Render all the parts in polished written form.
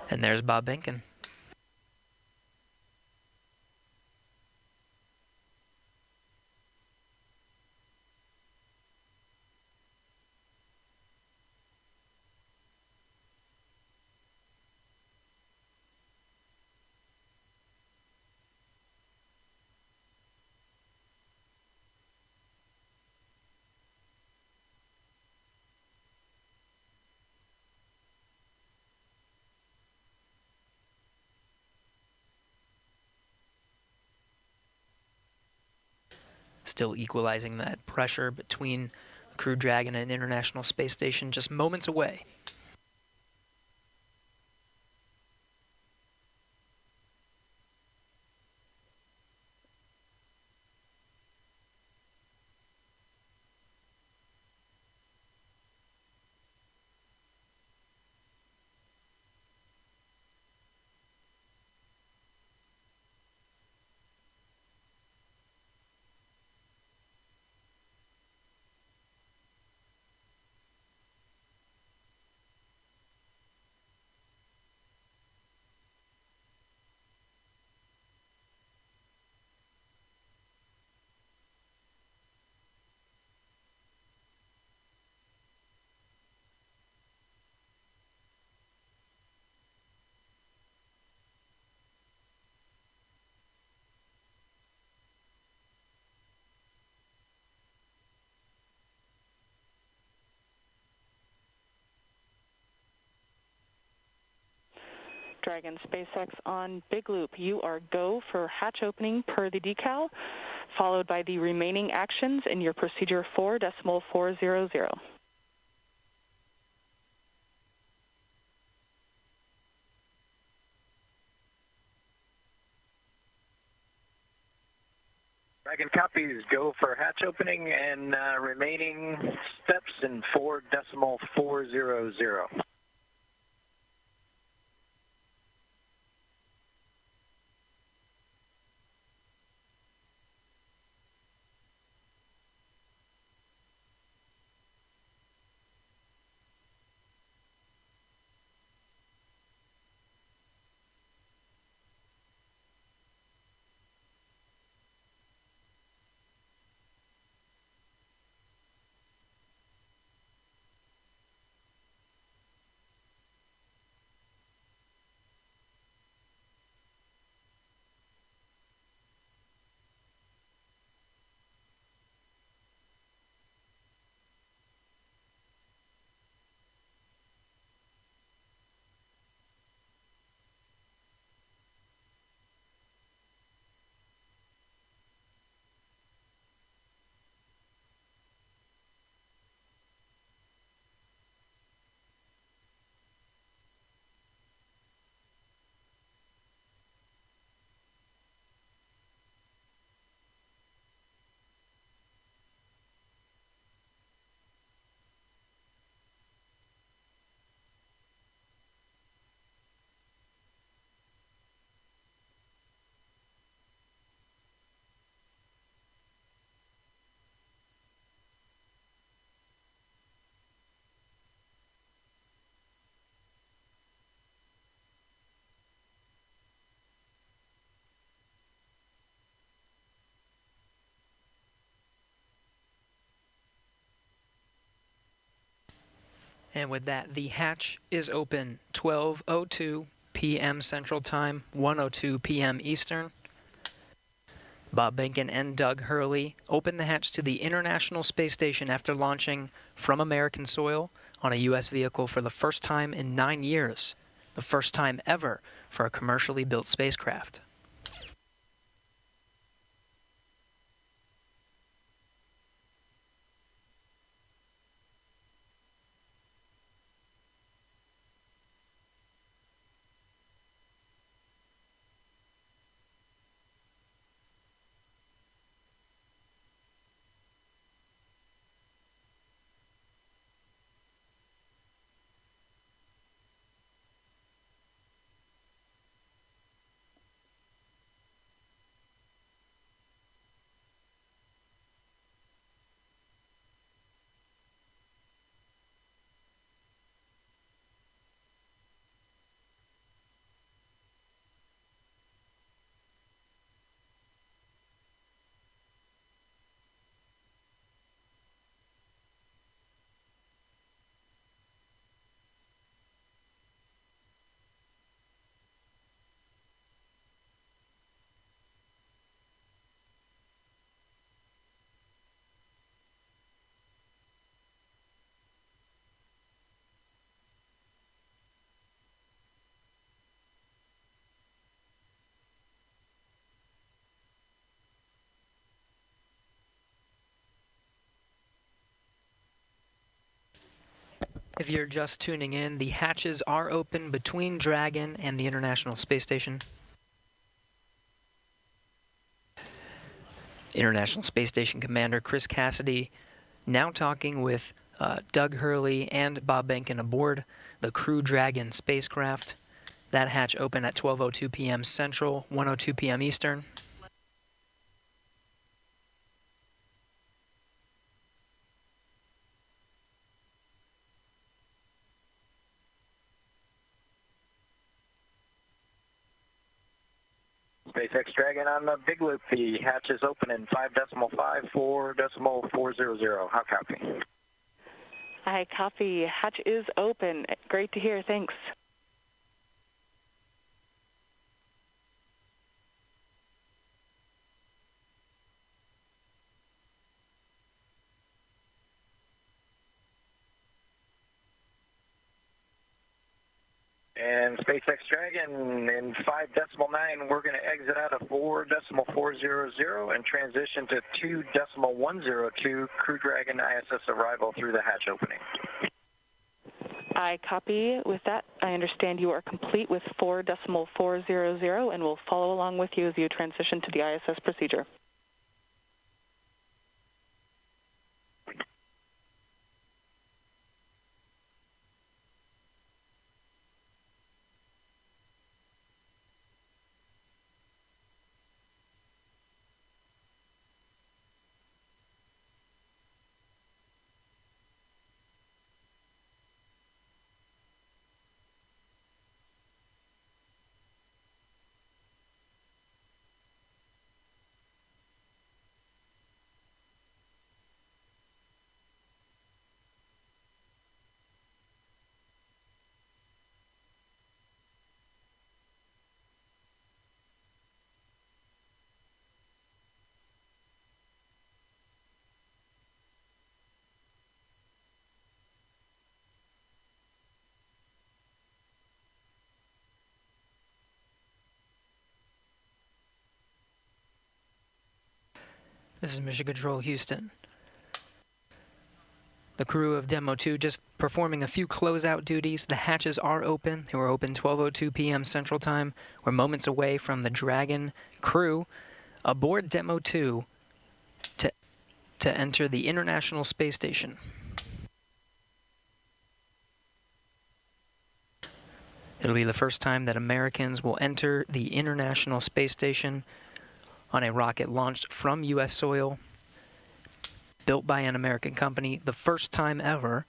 And there's Bob Behnken. Still equalizing that pressure between Crew Dragon and International Space Station, just moments away. Dragon SpaceX on Big Loop. You are go for hatch opening per the decal, followed by the remaining actions in your procedure 4.400. Dragon copies, go for hatch opening and remaining steps in 4.400. And with that, the hatch is open. 12:02 p.m. Central Time, 1:02 p.m. Eastern. Bob Behnken and Doug Hurley opened the hatch to the International Space Station after launching from American soil on a U.S. vehicle for the first time in 9 years, the first time ever for a commercially built spacecraft. If you're just tuning in, the hatches are open between Dragon and the International Space Station. International Space Station Commander Chris Cassidy now talking with Doug Hurley and Bob Behnken aboard the Crew Dragon spacecraft. That hatch opened at 12:02 p.m. Central, 1:02 p.m. Eastern. SpaceX Dragon on the big loop. The hatch is open in 5.5, 4.400. How copy? I copy. Hatch is open. Great to hear. Thanks. And SpaceX Dragon in 5.9, we're going to exit out of 4.400 and transition to 2.102 Crew Dragon ISS arrival through the hatch opening. I copy. With that, I understand you are complete with 4.400 and will follow along with you as you transition to the ISS procedure. This is Mission Control Houston. The crew of Demo 2 just performing a few closeout duties. The hatches are open. They were open 12:02 p.m. Central Time. We're moments away from the Dragon crew aboard Demo 2 to enter the International Space Station. It'll be the first time that Americans will enter the International Space Station on a rocket launched from U.S. soil, built by an American company. The first time ever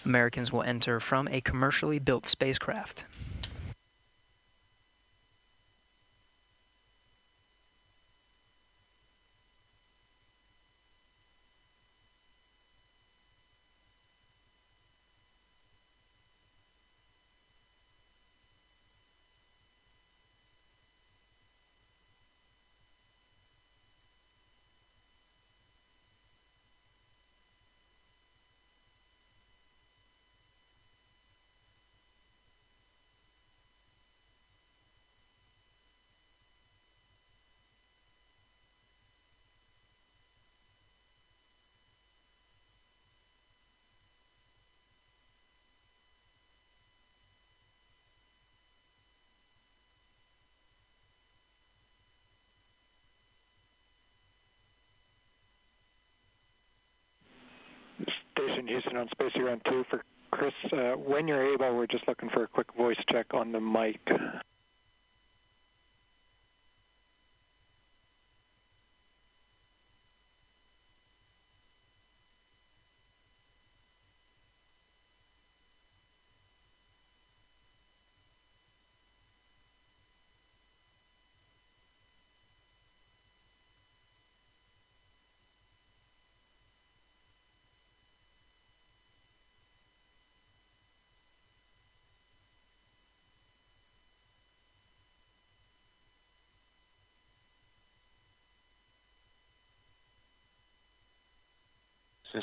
Americans will enter from a commercially built spacecraft. Station Houston on Space Run 2 for Chris. When you're able, we're just looking for a quick voice check on the mic.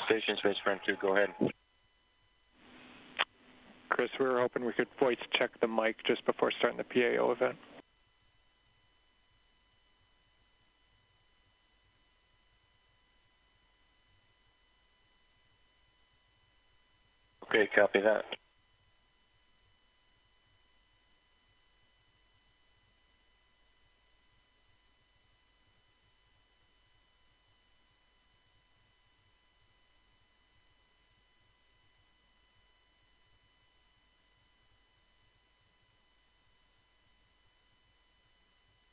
Station Space Run 2, go ahead. Chris, we were hoping we could voice check the mic just before starting the PAO event. Okay, copy that.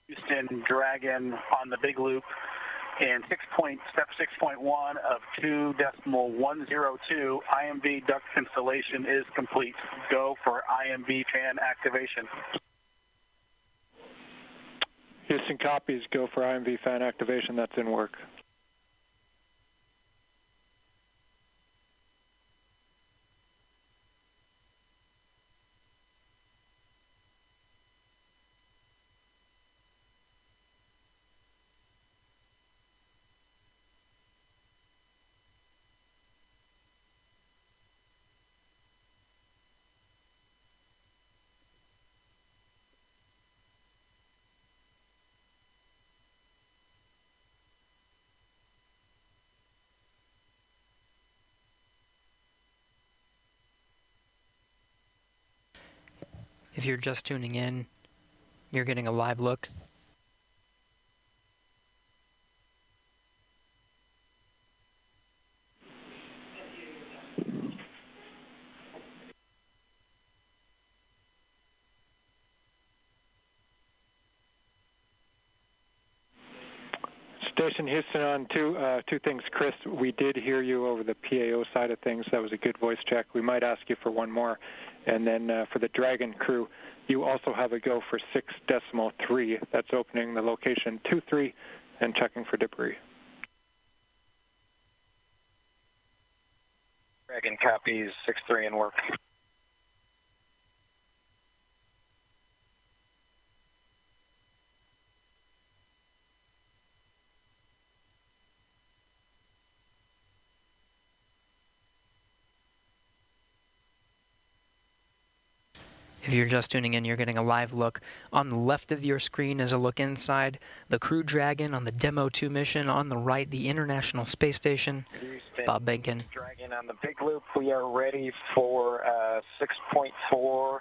Houston, Dragon on the big loop, and step 6.1 of 2.102 IMV duct installation is complete. Go for IMV fan activation. Houston copies, go for IMV fan activation, that's in work. If you're just tuning in, you're getting a live look. Station Houston on two things. Chris, we did hear you over the PAO side of things. That was a good voice check. We might ask you for one more. And then for the Dragon crew, you also have a go for 6.3. That's opening the location 23 and checking for debris. Dragon copies 6.3 in work. If you're just tuning in, you're getting a live look. On the left of your screen is a look inside the Crew Dragon on the Demo 2 mission. On the right, the International Space Station. Houston, Bob Benkin. Dragon on the big loop. We are ready for 6.4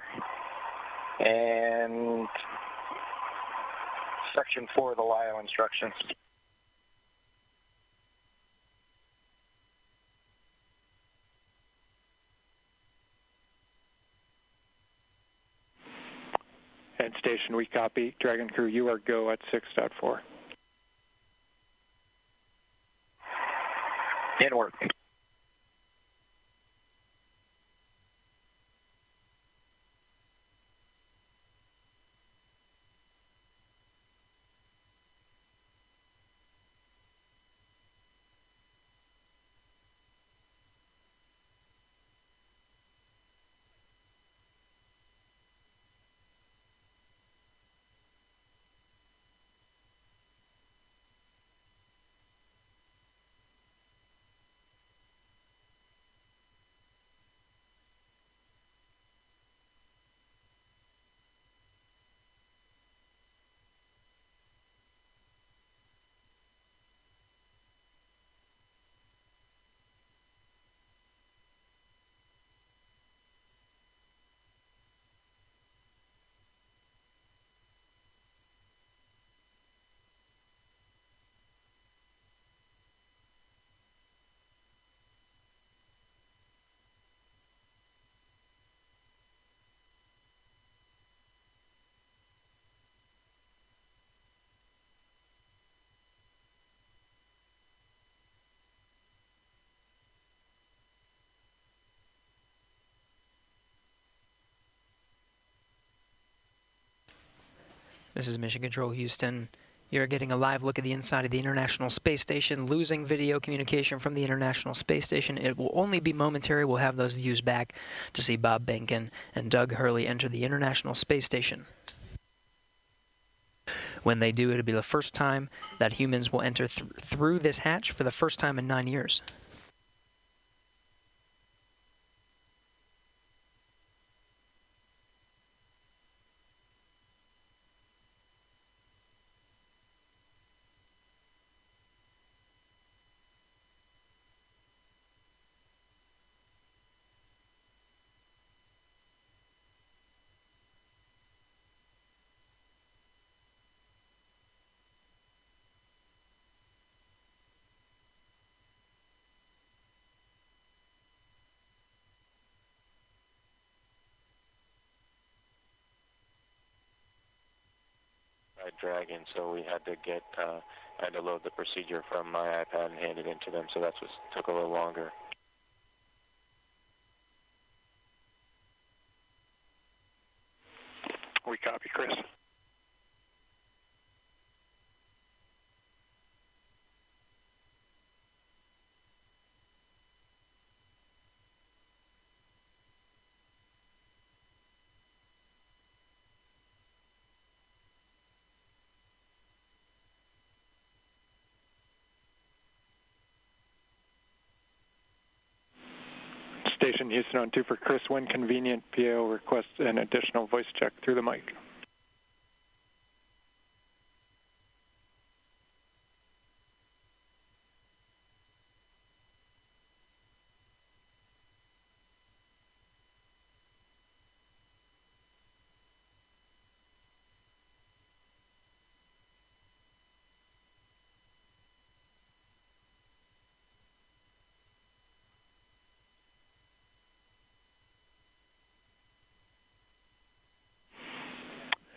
and section 4 of the LIO instructions. And station, we copy. Dragon crew, you are go at 6.4. In work. This is Mission Control Houston. You're getting a live look at the inside of the International Space Station, losing video communication from the International Space Station. It will only be momentary. We'll have those views back to see Bob Benkin and Doug Hurley enter the International Space Station. When they do, it'll be the first time that humans will enter through this hatch for the first time in 9 years. Dragon, so we had to I had to load the procedure from my iPad and hand it in to them, so that's what took a little longer. We copy, Chris. Station Houston on 2 for Chris. When convenient, PAO requests an additional voice check through the mic.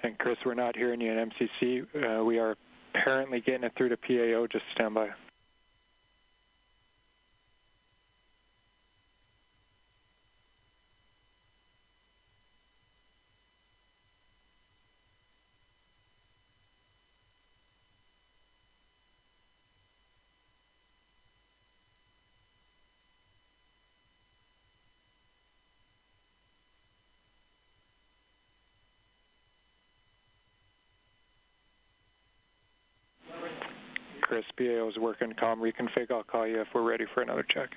And Chris, we're not hearing you in MCC. We are apparently getting it through to PAO. Just stand by. Chris, PAO is working comm reconfig. I'll call you if we're ready for another check.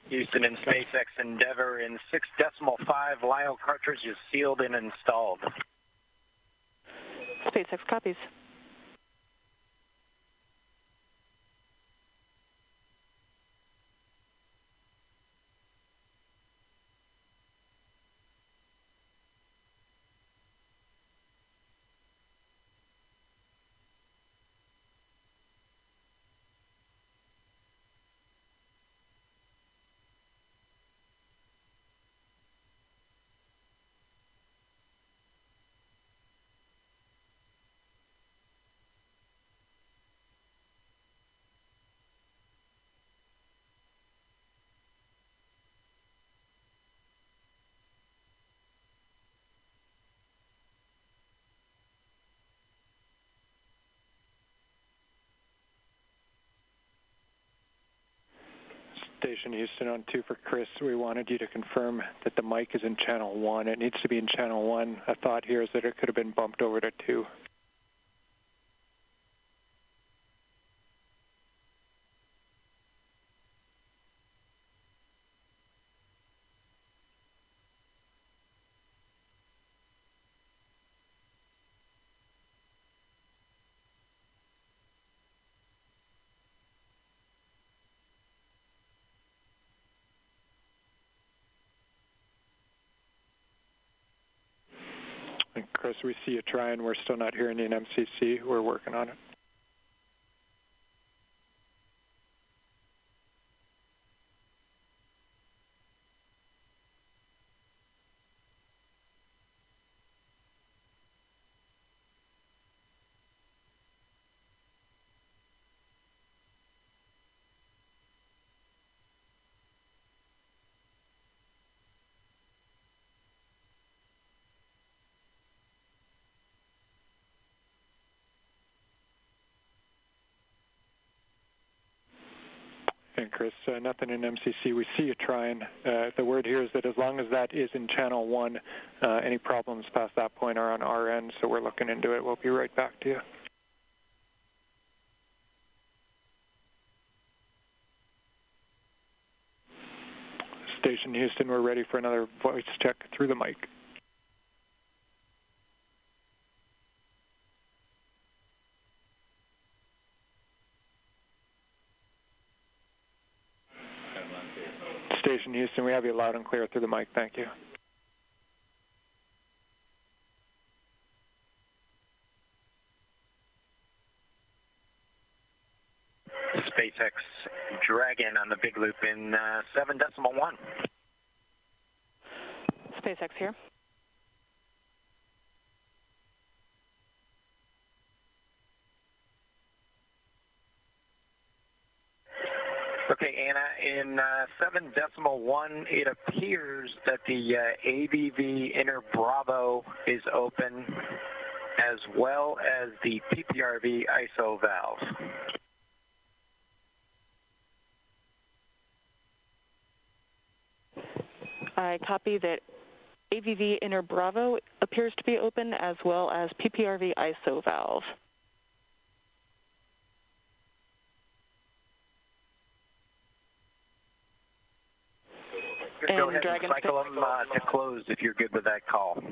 Houston and SpaceX Endeavour in 6.5 LIO cartridge is sealed and installed. SpaceX copies. Station Houston on 2 for Chris. We wanted you to confirm that the mic is in channel 1. It needs to be in channel 1. A thought here is that it could have been bumped over to 2. And Chris, we see you trying. We're still not hearing you in MCC. We're working on it. And Chris, nothing in MCC. We see you trying. The word here is that as long as that is in channel 1, any problems past that point are on our end, so we're looking into it. We'll be right back to you. Station Houston, we're ready for another voice check through the mic. Station Houston, we have you loud and clear through the mic. Thank you. SpaceX Dragon Dragon on the big loop in 7.1. SpaceX here. Okay, Anna, in 7.1, it appears that the AVV inner Bravo is open, as well as the PPRV ISO valve. I copy that AVV inner Bravo appears to be open, as well as PPRV ISO valve. Go ahead and cycle them to closed if you're good with that call.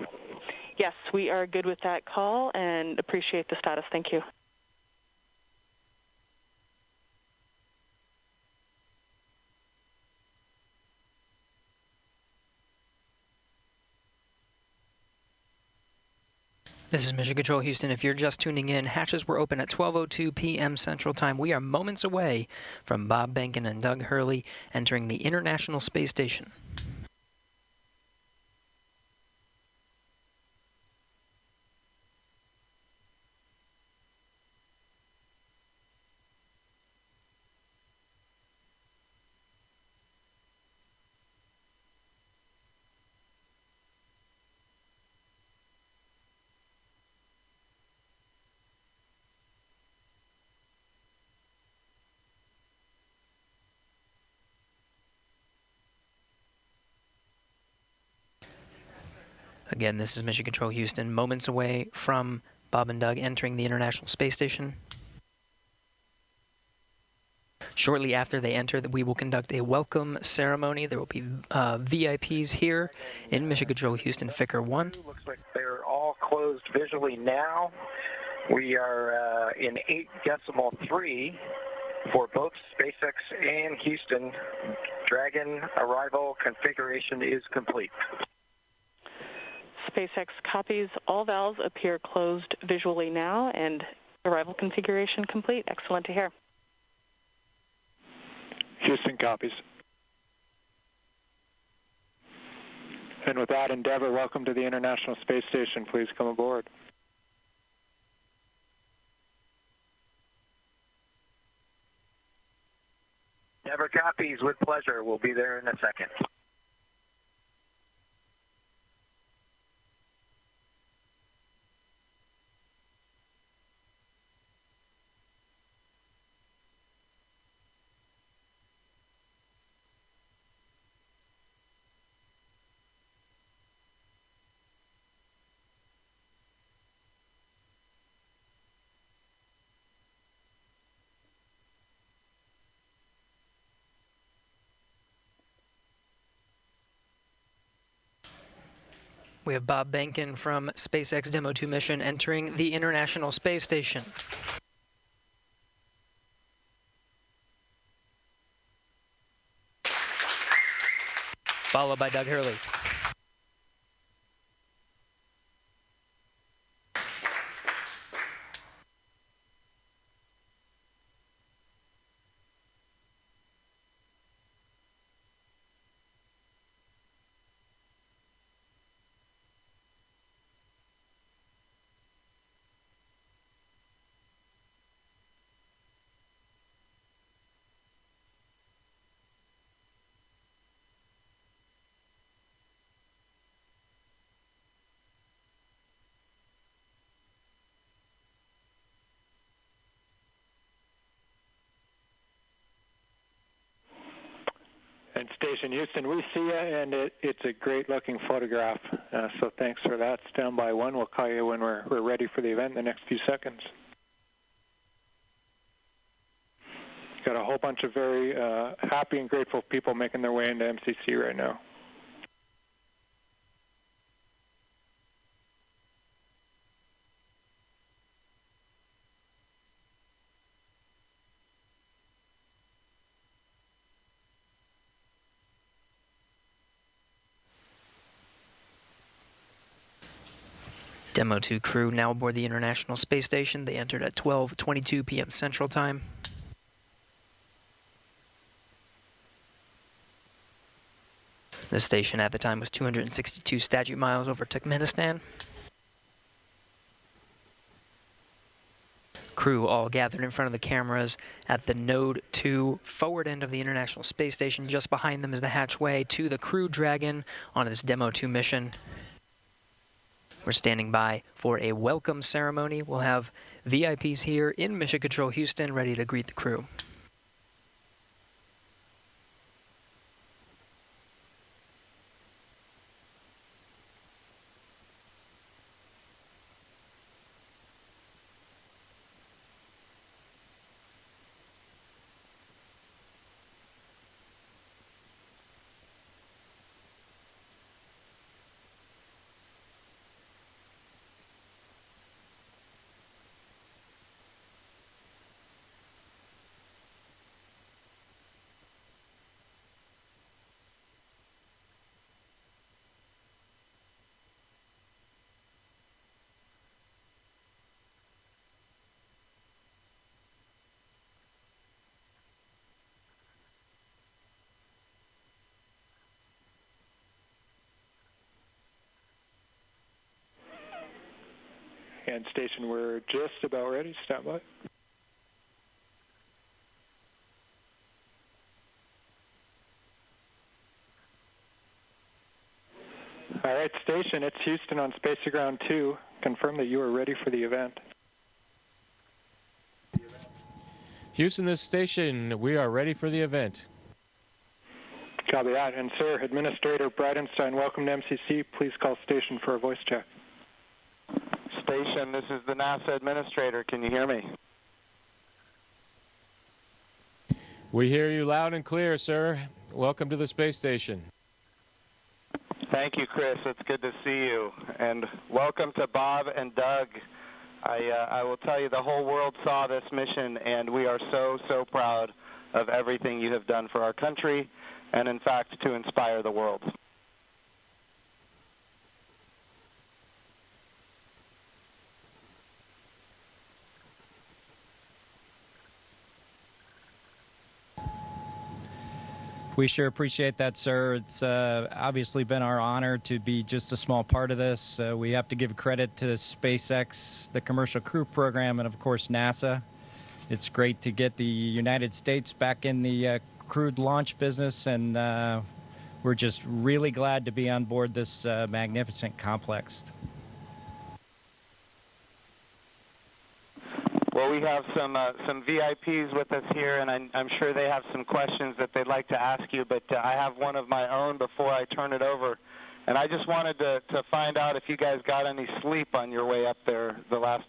Yes, we are good with that call and appreciate the status. Thank you. This is Mission Control Houston. If you're just tuning in, hatches were open at 12:02 p.m. Central Time. We are moments away from Bob Behnken and Doug Hurley entering the International Space Station. Again, this is Mission Control Houston, moments away from Bob and Doug entering the International Space Station. Shortly after they enter, we will conduct a welcome ceremony. There will be VIPs here in Mission Control Houston, Ficker 1. Looks like they're all closed visually now. We are in 8.3 for both SpaceX and Houston. Dragon arrival configuration is complete. SpaceX copies. All valves appear closed visually now, and arrival configuration complete. Excellent to hear. Houston copies. And with that, Endeavour, welcome to the International Space Station. Please come aboard. Endeavour copies with pleasure. We'll be there in a second. We have Bob Behnken from SpaceX Demo 2 mission entering the International Space Station. Followed by Doug Hurley. And Station Houston, we see you, and it's a great-looking photograph. So thanks for that. Stand by one. We'll call you when we're ready for the event in the next few seconds. Got a whole bunch of very happy and grateful people making their way into MCC right now. Demo 2 crew now aboard the International Space Station. They entered at 12:22 p.m. Central Time. The station at the time was 262 statute miles over Turkmenistan. Crew all gathered in front of the cameras at the Node 2 forward end of the International Space Station. Just behind them is the hatchway to the Crew Dragon on this Demo 2 mission. We're standing by for a welcome ceremony. We'll have VIPs here in Mission Control Houston ready to greet the crew. And station, we're just about ready. Stand by. All right, station, it's Houston on Space Ground 2. Confirm that you are ready for the event. Houston, this station, we are ready for the event. Copy that. And sir, Administrator Bridenstine, welcome to MCC. Please call station for a voice check. Station, this is the NASA Administrator. Can you hear me? We hear you loud and clear, sir. Welcome to the space station. Thank you, Chris. It's good to see you. And welcome to Bob and Doug. I will tell you, the whole world saw this mission, and we are so, so proud of everything you have done for our country and, in fact, to inspire the world. We sure appreciate that, sir. It's obviously been our honor to be just a small part of this. We have to give credit to SpaceX, the Commercial Crew Program, and, of course, NASA. It's great to get the United States back in the crewed launch business, and we're just really glad to be on board this magnificent complex. Well, we have some VIPs with us here, and I'm sure they have some questions that they'd like to ask you, but I have one of my own before I turn it over. And I just wanted to find out if you guys got any sleep on your way up there the last,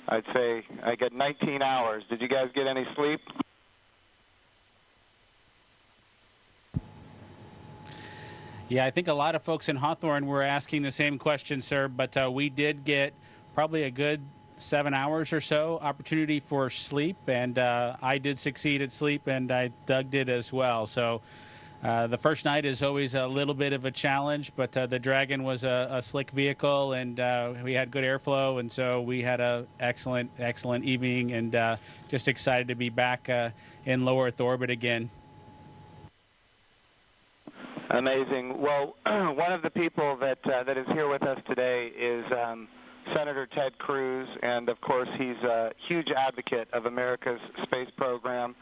I'd say, I got 19 hours. Did you guys get any sleep? Yeah, I think a lot of folks in Hawthorne were asking the same question, sir, but we did get probably a good 7 hours or so opportunity for sleep, and I did succeed at sleep, and Doug did as well. So the first night is always a little bit of a challenge, but the Dragon was a slick vehicle, and we had good airflow, and so we had a excellent evening, and just excited to be back in low Earth orbit again. Amazing. Well, one of the people that is here with us today is Senator Ted Cruz, and of course he's a huge advocate of America's space program,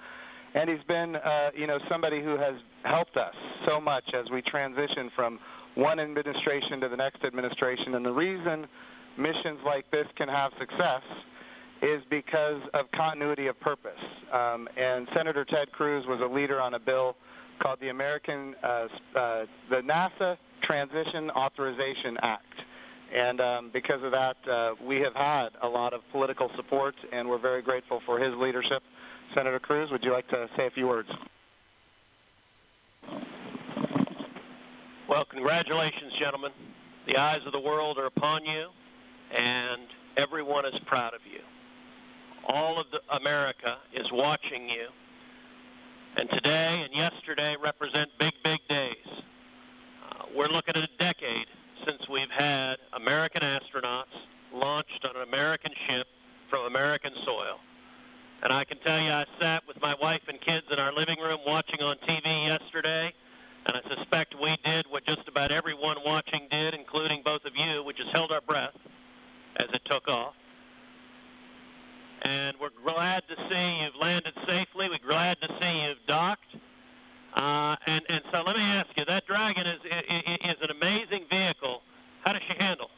and he's been somebody who has helped us so much as we transition from one administration to the next administration. And the reason missions like this can have success is because of continuity of purpose. And Senator Ted Cruz was a leader on a bill called the the NASA Transition Authorization Act. And because of that, we have had a lot of political support, and we're very grateful for his leadership. Senator Cruz, would you like to say a few words? Well, congratulations, gentlemen. The eyes of the world are upon you, and everyone is proud of you. All of America is watching you, and today and yesterday represent big, big days. We're looking at a decade since we've had American astronauts launched on an American ship from American soil. And I can tell you, I sat with my wife and kids in our living room watching on TV yesterday, And I suspect we did what just about everyone watching did, including both of you, which is held our breath as it took off. And we're glad to see you've landed safely. We're glad to see you've docked. And so let me ask you, that Dragon is an amazing vehicle. How does she handle?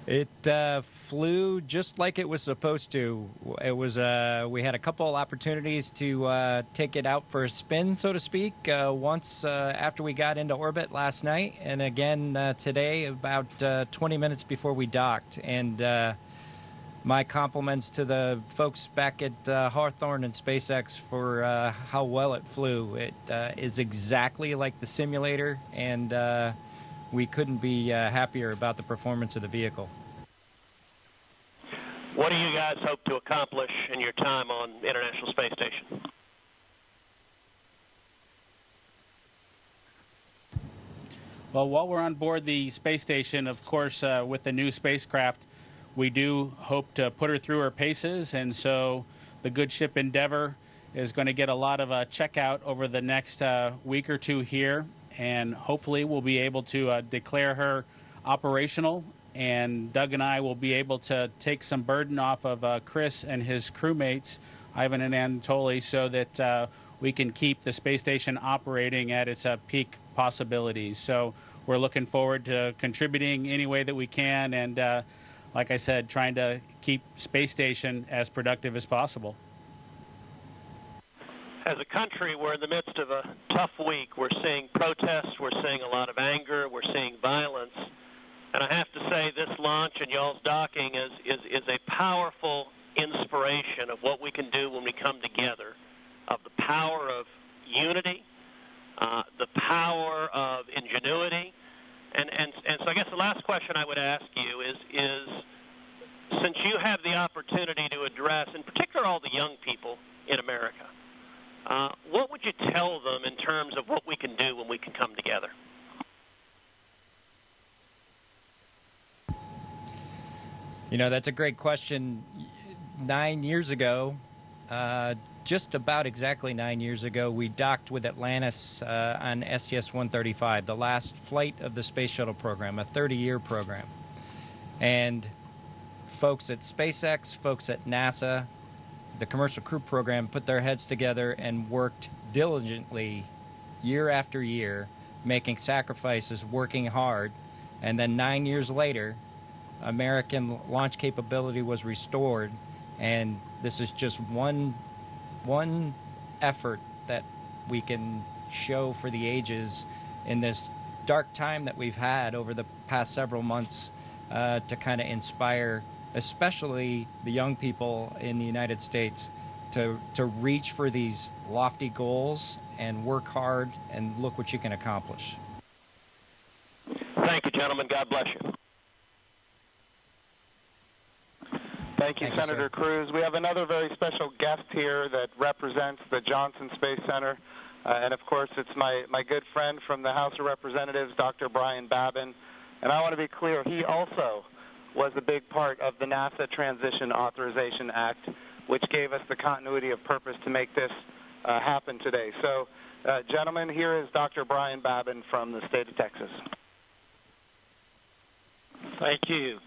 It flew just like it was supposed to. It was we had a couple opportunities to take it out for a spin, so to speak, once after we got into orbit last night, and again today about 20 minutes before we docked. And my compliments to the folks back at Hawthorne and SpaceX for how well it flew. It is exactly like the simulator, and we couldn't be happier about the performance of the vehicle. What do you guys hope to accomplish in your time on the International Space Station? Well, while we're on board the space station, of course, with the new spacecraft, we do hope to put her through her paces, and so the good ship Endeavour is going to get a lot of checkout over the next week or two here, and hopefully we'll be able to declare her operational, and Doug and I will be able to take some burden off of Chris and his crewmates, Ivan and Anatoly, so that we can keep the space station operating at its peak possibilities. So we're looking forward to contributing any way that we can, and like I said, trying to keep space station as productive as possible. As a country, we're in the midst of a tough week. We're seeing protests, we're seeing a lot of anger, we're seeing violence. And I have to say, this launch and y'all's docking is a powerful inspiration of what we can do when we come together, of the power of unity, the power of ingenuity. And so I guess the last question I would ask you is since you have the opportunity to address, in particular, all the young people in America, what would you tell them in terms of what we can do when we can come together? You know, that's a great question. 9 years ago, just about exactly 9 years ago, we docked with Atlantis on STS-135, the last flight of the Space Shuttle program, a 30-year program. And folks at SpaceX, folks at NASA, the Commercial Crew Program put their heads together and worked diligently year after year, making sacrifices, working hard. And then 9 years later, American launch capability was restored, and this is just one effort that we can show for the ages in this dark time that we've had over the past several months to kind of inspire especially the young people in the United States to reach for these lofty goals and work hard and look what you can accomplish. Thank you, gentlemen. God bless you. Thank you, Senator Cruz. We have another very special guest here that represents the Johnson Space Center. And, of course, it's my good friend from the House of Representatives, Dr. Brian Babin. And I want to be clear, he also was a big part of the NASA Transition Authorization Act, which gave us the continuity of purpose to make this happen today. So, gentlemen, here is Dr. Brian Babin from the state of Texas. Thank you.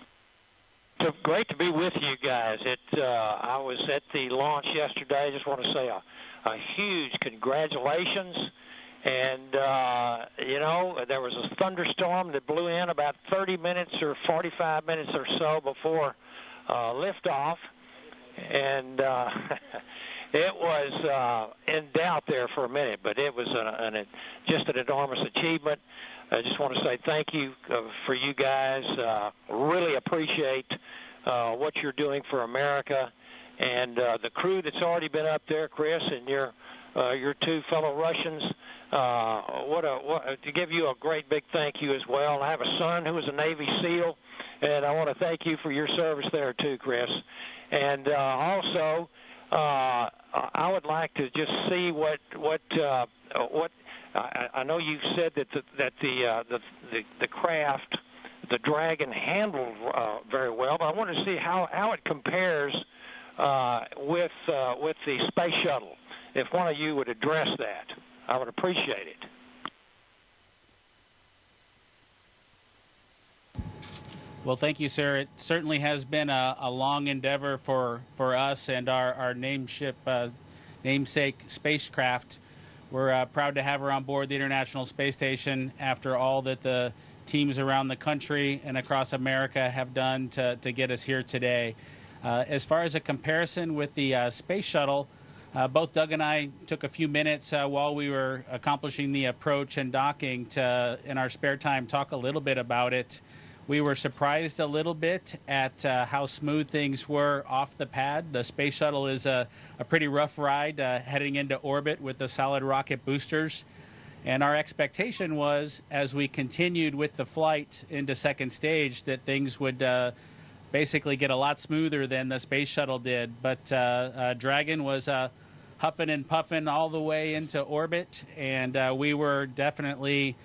It's great to be with you guys. I was at the launch yesterday. I just want to say a huge congratulations. And, you know, there was a thunderstorm that blew in about 30 minutes or 45 minutes or so before liftoff. And it was in doubt there for a minute, but it was just an enormous achievement. I just want to say thank you for you guys. Really appreciate what you're doing for America, and the crew that's already been up there, Chris, and your two fellow Russians. To give you a great big thank you as well. I have a son who was a Navy SEAL, and I want to thank you for your service there too, Chris. And also, I would like to just see what. I know you've said that the craft, the Dragon, handled very well, but I want to see how it compares with the space shuttle. If one of you would address that, I would appreciate it. Well, thank you, sir. It certainly has been a long endeavor for us and our namesake spacecraft. We're proud to have her on board the International Space Station after all that the teams around the country and across America have done to get us here today. As far as a comparison with the space shuttle, both Doug and I took a few minutes while we were accomplishing the approach and docking to, in our spare time, talk a little bit about it. We were surprised a little bit at how smooth things were off the pad. The space shuttle is a pretty rough ride heading into orbit with the solid rocket boosters. And our expectation was, as we continued with the flight into second stage, that things would basically get a lot smoother than the space shuttle did. But Dragon was huffing and puffing all the way into orbit, and we were definitely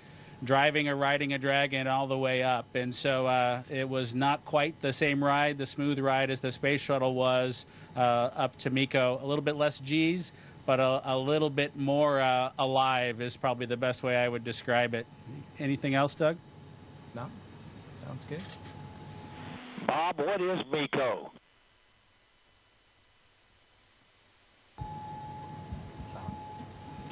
driving or riding a Dragon all the way up. And so it was not quite the same ride, the smooth ride, as the space shuttle was up to MECO. A little bit less G's, but a little bit more alive is probably the best way I would describe it. Anything else, Doug? No? Sounds good. Bob, what is MECO?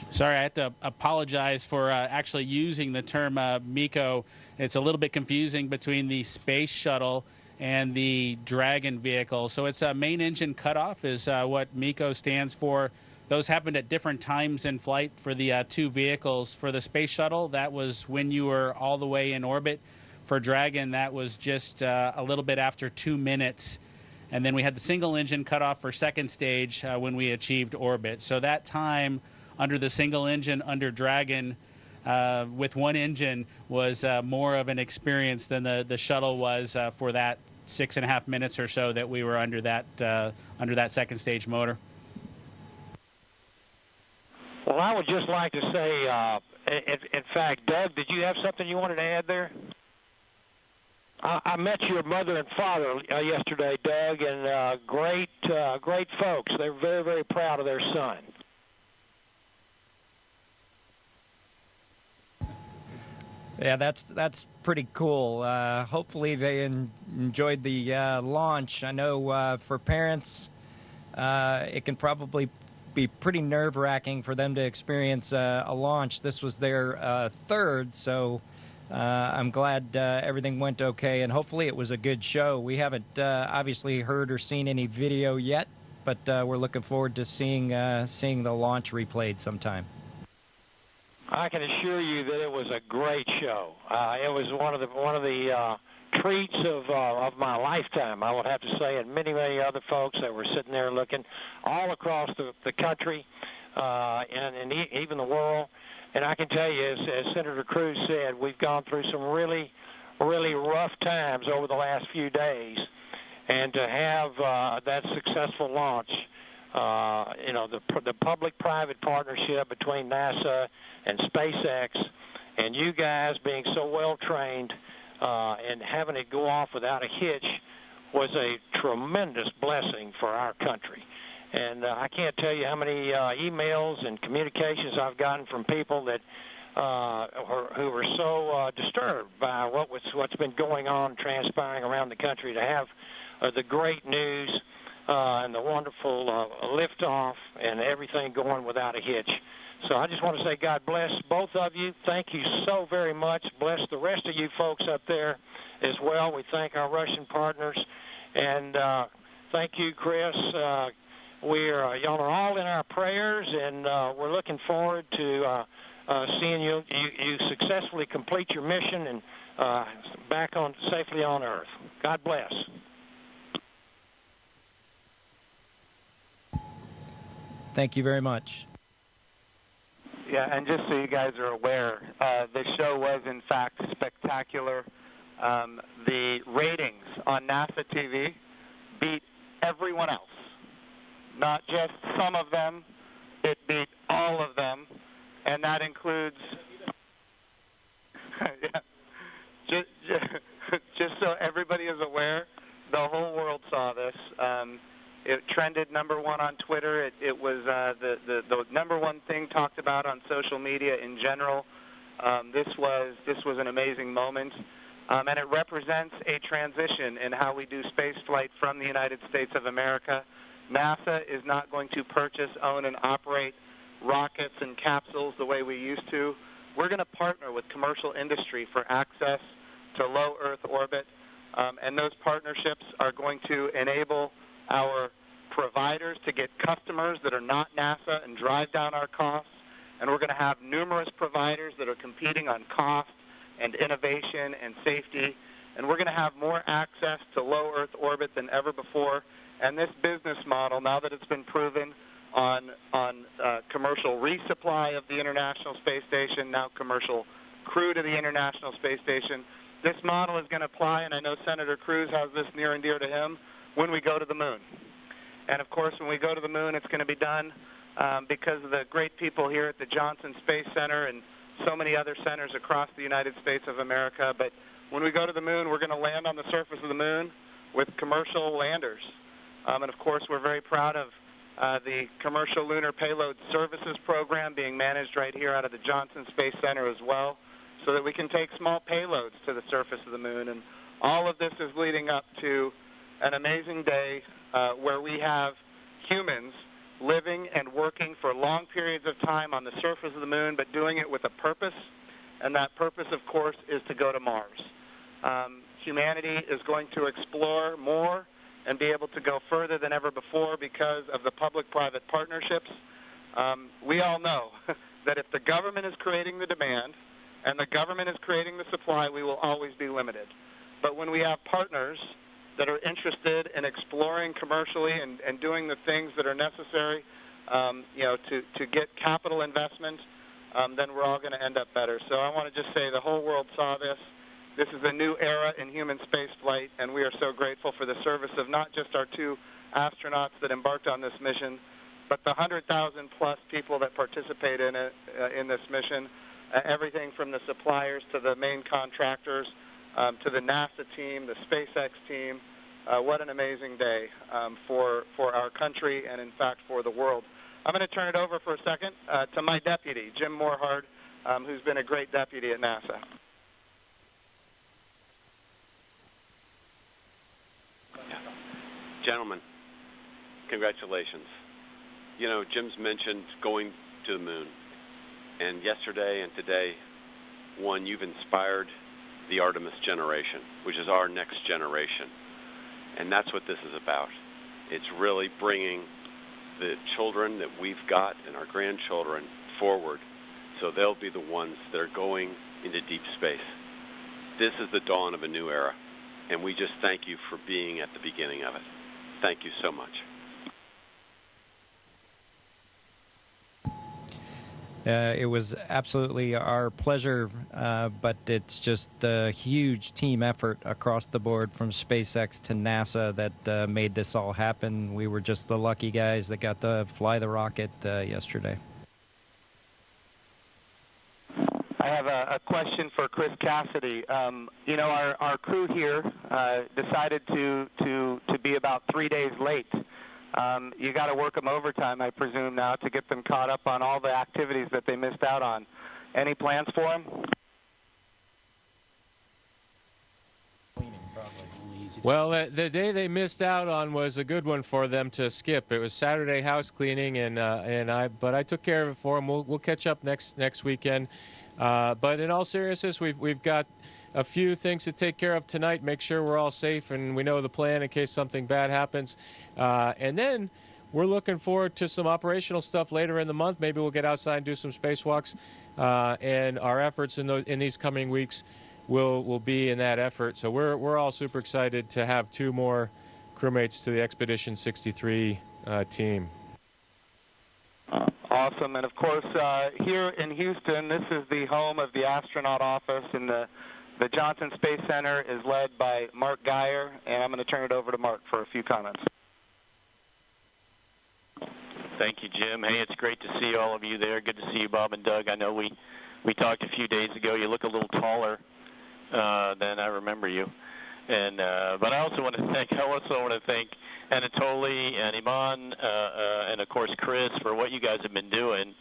Sorry, I have to apologize for actually using the term MECO. It's a little bit confusing between the space shuttle and the Dragon vehicle. So it's a main engine cutoff is what MECO stands for. Those happened at different times in flight for the two vehicles. For the space shuttle, that was when you were all the way in orbit. For Dragon, that was just a little bit after 2 minutes. And then we had the single engine cutoff for second stage when we achieved orbit. So that time under the single engine under Dragon with one engine was more of an experience than the shuttle was for that 6.5 minutes or so that we were under that second stage motor. Well, I would just like to say, in fact, Doug, did you have something you wanted to add there? I met your mother and father yesterday, Doug, and great folks. They're very, very proud of their son. Yeah, that's pretty cool. Hopefully they enjoyed the launch. I know for parents, it can probably be pretty nerve-wracking for them to experience a launch. This was their third, so I'm glad everything went okay, and hopefully it was a good show. We haven't obviously heard or seen any video yet, but we're looking forward to seeing the launch replayed sometime. I can assure you that it was a great show. It was one of the treats of my lifetime, I would have to say, and many other folks that were sitting there looking all across the country and even the world. And I can tell you, as Senator Cruz said, we've gone through some really, really rough times over the last few days, and to have that successful launch, the public-private partnership between NASA and SpaceX, and you guys being so well-trained and having it go off without a hitch was a tremendous blessing for our country. And I can't tell you how many emails and communications I've gotten from people that who were so disturbed by what's been going on, transpiring around the country, to have the great news and the wonderful liftoff and everything going without a hitch. So I just want to say God bless both of you. Thank you so very much. Bless the rest of you folks up there as well. We thank our Russian partners. And thank you, Chris. Y'all are all in our prayers, and we're looking forward to seeing you successfully complete your mission and back on safely on Earth. God bless. Thank you very much. Yeah, and just so you guys are aware, the show was in fact spectacular. The ratings on NASA TV beat everyone else. Not just some of them, it beat all of them, and that includes, just so everybody is aware, the whole world saw this. It trended #1 on Twitter. It was the #1 thing talked about on social media in general. This was an amazing moment, and it represents a transition in how we do space flight from the United States of America. NASA is not going to purchase, own, and operate rockets and capsules the way we used to. We're going to partner with commercial industry for access to low Earth orbit, and those partnerships are going to enable our providers to get customers that are not NASA and drive down our costs. And we're going to have numerous providers that are competing on cost and innovation and safety. And we're going to have more access to low Earth orbit than ever before. And this business model, now that it's been proven on commercial resupply of the International Space Station, now commercial crew to the International Space Station, this model is going to apply, and I know Senator Cruz has this near and dear to him, when we go to the moon. And of course, when we go to the moon, it's going to be done because of the great people here at the Johnson Space Center and so many other centers across the United States of America. But when we go to the moon, we're going to land on the surface of the moon with commercial landers. And of course, we're very proud of the Commercial Lunar Payload Services Program being managed right here out of the Johnson Space Center as well, so that we can take small payloads to the surface of the moon. And all of this is leading up to an amazing day where we have humans living and working for long periods of time on the surface of the moon, but doing it with a purpose, and that purpose, of course, is to go to Mars. Humanity is going to explore more and be able to go further than ever before because of the public-private partnerships. We all know that if the government is creating the demand and the government is creating the supply, we will always be limited. But when we have partners that are interested in exploring commercially and doing the things that are necessary, to get capital investment, then we're all going to end up better. So I want to just say the whole world saw this. This is a new era in human space flight, and we are so grateful for the service of not just our 2 astronauts that embarked on this mission, but the 100,000-plus people that participate in it, in this mission, everything from the suppliers to the main contractors, to the NASA team, the SpaceX team. What an amazing day for our country and, in fact, for the world. I'm going to turn it over for a second to my deputy, Jim Morehard, who's been a great deputy at NASA. Gentlemen, congratulations. You know, Jim's mentioned going to the moon. And yesterday and today, one, you've inspired the Artemis generation, which is our next generation. And that's what this is about. It's really bringing the children that we've got and our grandchildren forward so they'll be the ones that are going into deep space. This is the dawn of a new era, and we just thank you for being at the beginning of it. Thank you so much. It was absolutely our pleasure, but it's just a huge team effort across the board from SpaceX to NASA that made this all happen. We were just the lucky guys that got to fly the rocket yesterday. I have a question for Chris Cassidy. You know, our crew here decided to be about 3 days late. You got to work them overtime, I presume, now to get them caught up on all the activities that they missed out on. Any plans for them? Well, the day they missed out on was a good one for them to skip. It was Saturday house cleaning, but I took care of it for them. We'll catch up next weekend. But in all seriousness, we've got a few things to take care of tonight, make sure we're all safe and we know the plan in case something bad happens. And then we're looking forward to some operational stuff later in the month. Maybe we'll get outside and do some spacewalks. And our efforts in these coming weeks will be in that effort. So we're all super excited to have 2 more crewmates to the Expedition 63 team. Awesome. And of course, here in Houston, this is the home of the astronaut office, and the Johnson Space Center is led by Mark Geyer, and I'm going to turn it over to Mark for a few comments. Thank you, Jim. Hey, it's great to see all of you there. Good to see you, Bob and Doug. I know we talked a few days ago. You look a little taller than I remember you. And but I also want to thank Anatoly and Iman, and of course Chris, for what you guys have been doing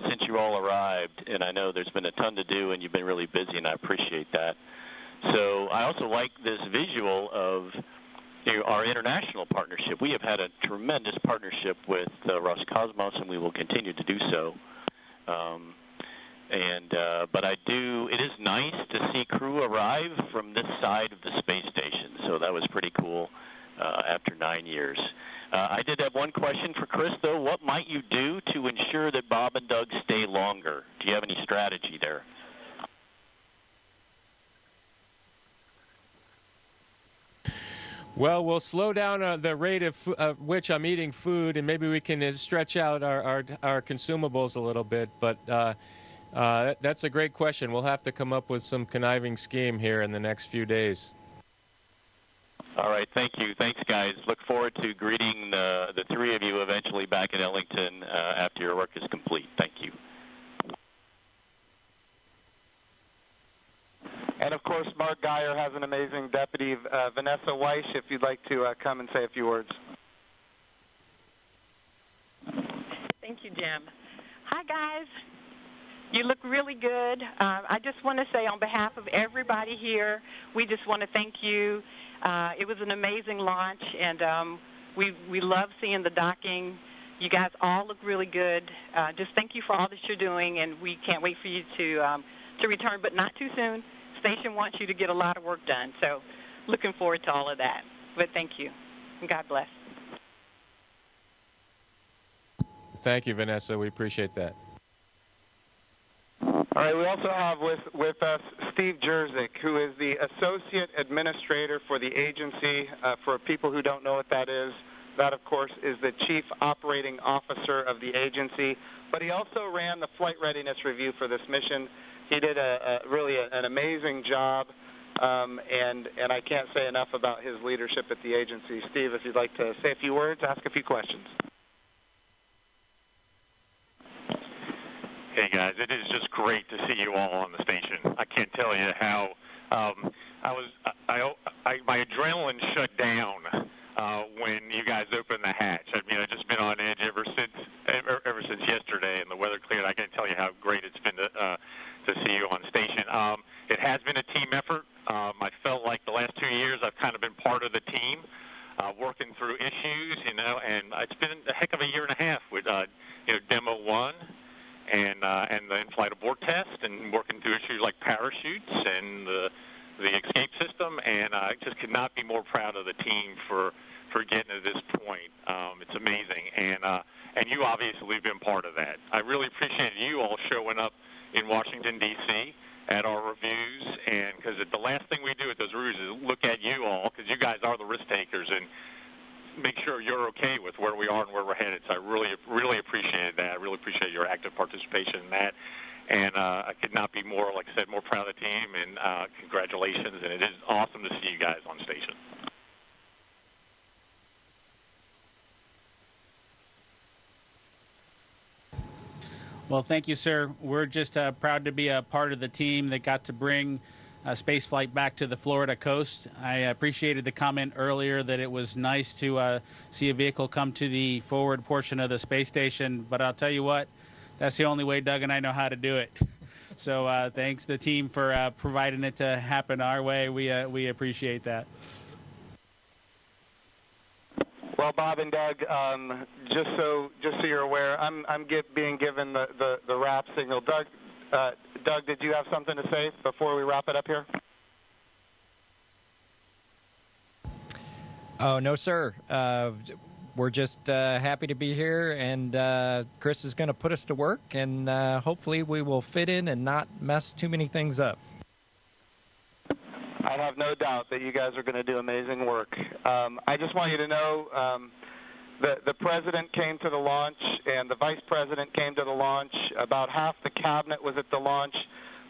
since you all arrived. And I know there's been a ton to do, and you've been really busy, and I appreciate that. So I also like this visual of our international partnership. We have had a tremendous partnership with Roscosmos, and we will continue to do so. But it is nice to see crew arrive from this side of the space station. So that was pretty cool after 9 years. I did have one question for Chris, though. What might you do to ensure that Bob and Doug stay longer? Do you have any strategy there? Well, we'll slow down the rate of which I'm eating food, and maybe we can stretch out our consumables a little bit. But that's a great question. We'll have to come up with some conniving scheme here in the next few days. All right, thank you. Thanks, guys. Look forward to greeting the three of you eventually back in Ellington after your work is complete. Thank you. And, of course, Mark Geyer has an amazing deputy, Vanessa Weish, if you'd like to come and say a few words. Thank you, Jim. Hi, guys. You look really good. I just want to say on behalf of everybody here, we just want to thank you. It was an amazing launch, and we love seeing the docking. You guys all look really good. Just thank you for all that you're doing, and we can't wait for you to return, but not too soon. Station wants you to get a lot of work done, so looking forward to all of that. But thank you, and God bless. Thank you, Vanessa. We appreciate that. All right, we also have with us Steve Jerzik, who is the Associate Administrator for the agency. For people who don't know what that is, that, of course, is the Chief Operating Officer of the agency. But he also ran the flight readiness review for this mission. He did really an amazing job, and I can't say enough about his leadership at the agency. Steve, if you'd like to say a few words, ask a few questions. Hey guys, it is just great to see you all on the station. I can't tell you how my adrenaline shut down when you guys opened the hatch. I mean, I've just been on edge ever since yesterday, and the weather cleared. I can't tell you how great it's been to see you on station. It has been a team effort. I felt like the last 2 years I've kind of been part of the team, working through issues, and it's been a heck of a year and a half with Demo 1. And the in-flight abort test, and working through issues like parachutes and the escape system, and I just could not be more proud of the team for getting to this point. It's amazing, and you obviously have been part of that. I really appreciate you all showing up in Washington, D.C. at our reviews, and because the last thing we do at those reviews is look at you all, because you guys are the risk takers, and make sure you're okay with where we are and where we're headed. So I really appreciate that. I really appreciate your active participation in that. And I could not be more, like I said, more proud of the team, and congratulations. And it is awesome to see you guys on station. Well, thank you, sir. We're just proud to be a part of the team that got to bring space flight back to the Florida coast. I appreciated the comment earlier that it was nice to see a vehicle come to the forward portion of the space station, but I'll tell you what, that's the only way Doug and I know how to do it. So thanks to the team for providing it to happen our way. We appreciate that. Well, Bob and Doug, just so you're aware, I'm being given the wrap signal. Doug, did you have something to say before we wrap it up here? Oh, no, sir. We're just happy to be here, and Chris is going to put us to work, and hopefully we will fit in and not mess too many things up. I have no doubt that you guys are going to do amazing work. I just want you to know the president came to the launch and the vice president came to the launch. About half the cabinet was at the launch.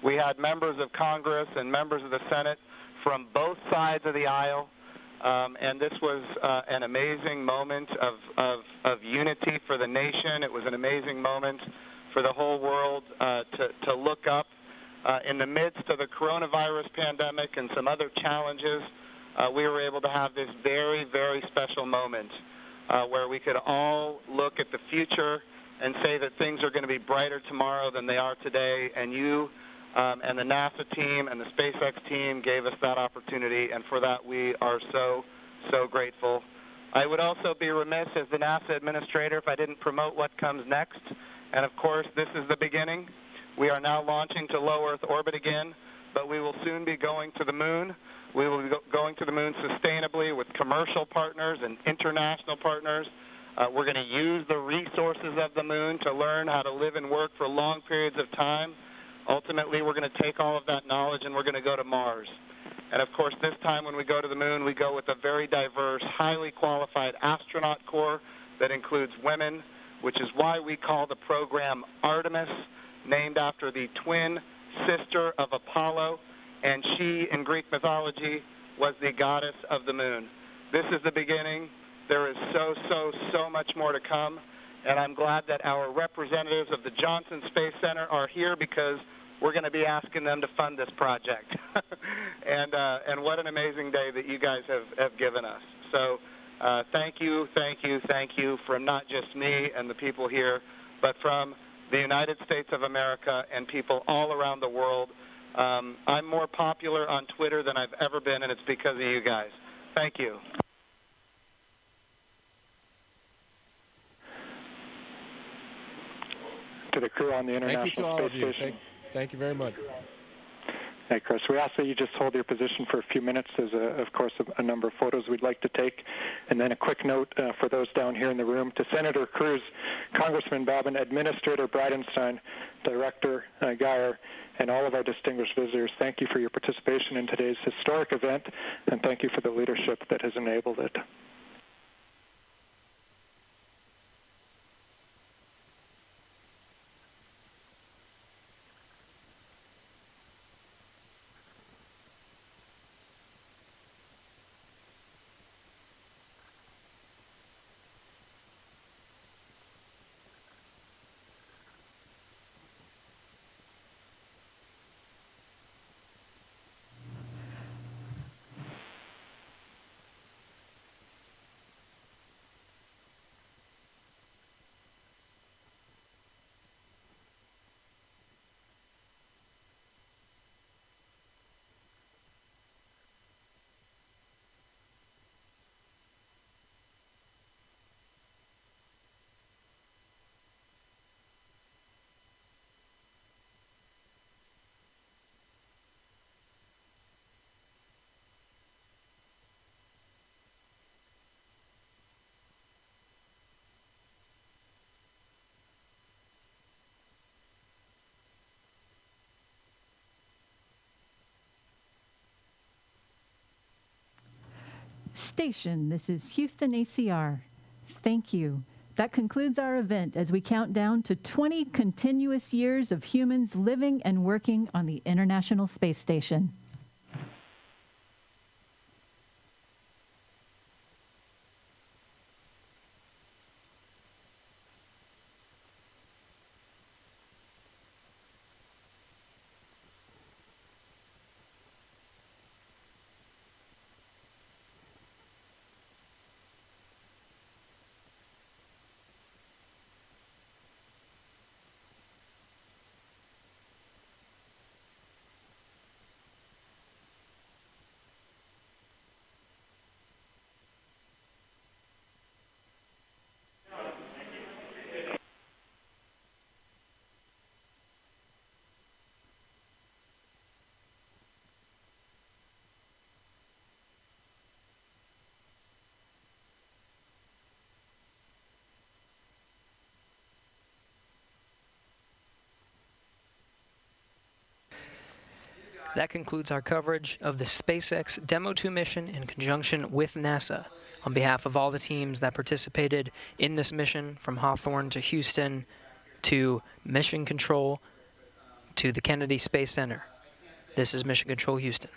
We had members of Congress and members of the Senate from both sides of the aisle. And this was an amazing moment of unity for the nation. It was an amazing moment for the whole world to look up in the midst of the coronavirus pandemic and some other challenges. we were able to have this very, very special moment where we could all look at the future and say that things are going to be brighter tomorrow than they are today, and you and the NASA team and the SpaceX team gave us that opportunity, and for that we are so, so grateful. I would also be remiss as the NASA administrator if I didn't promote what comes next, and of course this is the beginning. We are now launching to low Earth orbit again, but we will soon be going to the moon. We will be going to the moon sustainably with commercial partners and international partners. We're going to use the resources of the moon to learn how to live and work for long periods of time. Ultimately, we're going to take all of that knowledge and we're going to go to Mars. And of course, this time when we go to the moon, we go with a very diverse, highly qualified astronaut corps that includes women, which is why we call the program Artemis, named after the twin sister of Apollo, and she, in Greek mythology, was the goddess of the moon. This is the beginning. There is so much more to come, and I'm glad that our representatives of the Johnson Space Center are here because we're going to be asking them to fund this project. And what an amazing day that you guys have given us. So thank you from not just me and the people here, but from the United States of America and people all around the world. I'm more popular on Twitter than I've ever been, and it's because of you guys. Thank you. To the crew on the International Thank you to all Space of you. Station. Thank you very much. Hey, Chris, we ask that you just hold your position for a few minutes. There's, of course, a number of photos we'd like to take. And then a quick note for those down here in the room. To Senator Cruz, Congressman Babin, Administrator Bridenstine, Director Geyer, and all of our distinguished visitors, thank you for your participation in today's historic event, and thank you for the leadership that has enabled it. Station, this is Houston ACR. Thank you. That concludes our event as we count down to 20 continuous years of humans living and working on the International Space Station. That concludes our coverage of the SpaceX Demo 2 mission in conjunction with NASA. On behalf of all the teams that participated in this mission, from Hawthorne to Houston to Mission Control to the Kennedy Space Center, this is Mission Control Houston.